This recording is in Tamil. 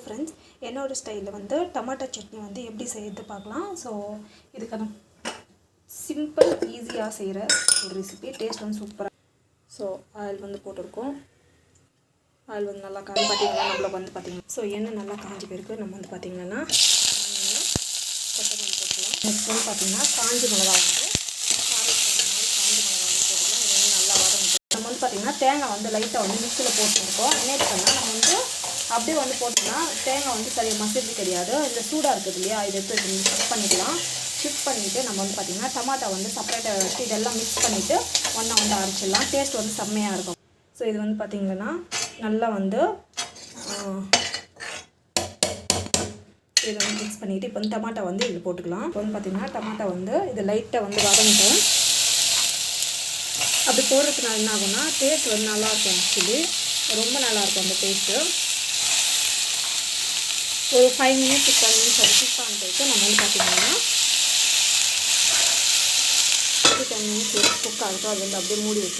ஃப்ரெண்ட்ஸ், என்னோடய ஸ்டைலில் வந்து டொமேட்டோ சட்னி வந்து எப்படி செய்யறது பார்க்கலாம். ஸோ இதுக்கான சிம்பிள் ஈஸியாக செய்கிற ஒரு ரெசிபி, டேஸ்ட் வந்து சூப்பராக. ஸோ ஆயில் வந்து போட்டிருக்கோம். ஆயில் வந்து நல்லா காஞ்சி பார்த்திங்கன்னா நம்மளுக்கு வந்து பார்த்திங்கன்னா எண்ணெய் நல்லா காஞ்சி போயிருக்கு. நம்ம வந்து பார்த்திங்கன்னா கொத்தமல்லி போட்டுக்கலாம். நெக்ஸ்ட் வந்து பார்த்திங்கன்னா காஞ்சி மிளகா வந்து காஞ்சி மிளகா வந்து போட்டுக்கலாம். இது வந்து நல்லா வதங்கிட்டு நம்ம வந்து பார்த்திங்கன்னா தேங்காய் வந்து லைட்டாக வந்து மிக்சியில் போட்டுருக்கோம். என்ன பண்ணால் நம்ம வந்து அப்படியே வந்து போட்டோம்னா தேங்காய் வந்து சரியாக மசிறது கிடையாது. இந்த சூடாக இருக்குது இல்லையா, இதை எடுத்து ஷிஃப்ட் பண்ணிக்கலாம். ஷிஃப்ட் பண்ணிவிட்டு நம்ம வந்து பார்த்திங்கன்னா டமாட்டோ வந்து செப்பரேட்டாக வச்சு இதெல்லாம் மிக்ஸ் பண்ணிவிட்டு ஒன்றா வந்து அரைச்சிடலாம். டேஸ்ட் வந்து செம்மையாக இருக்கும். ஸோ இது வந்து பார்த்திங்கன்னா நல்லா வந்து இதை வந்து மிக்ஸ் பண்ணிவிட்டு இப்போ வந்து டமாட்டோ வந்து இது போட்டுக்கலாம். இப்போ வந்து பார்த்திங்கன்னா டமாட்டோ வந்து இது லைட்டாக வந்து வதங்கிட்டோம். அப்படி போடுறதுனால என்ன ஆகும்னா டேஸ்ட் வந்து நல்லாயிருக்கும். ஆக்சுவலி ரொம்ப நல்லாயிருக்கும் அந்த டேஸ்ட்டு. ஒரு 5 மினிட்ஸ் 10 மினிட்ஸ் அது குக் பண்ணிட்டு நம்ம வந்து பார்த்திங்கன்னா 10 மினிட்ஸ் குக் ஆகிட்டோம். அது வந்து அப்படியே மூடி வைக்கலாம்.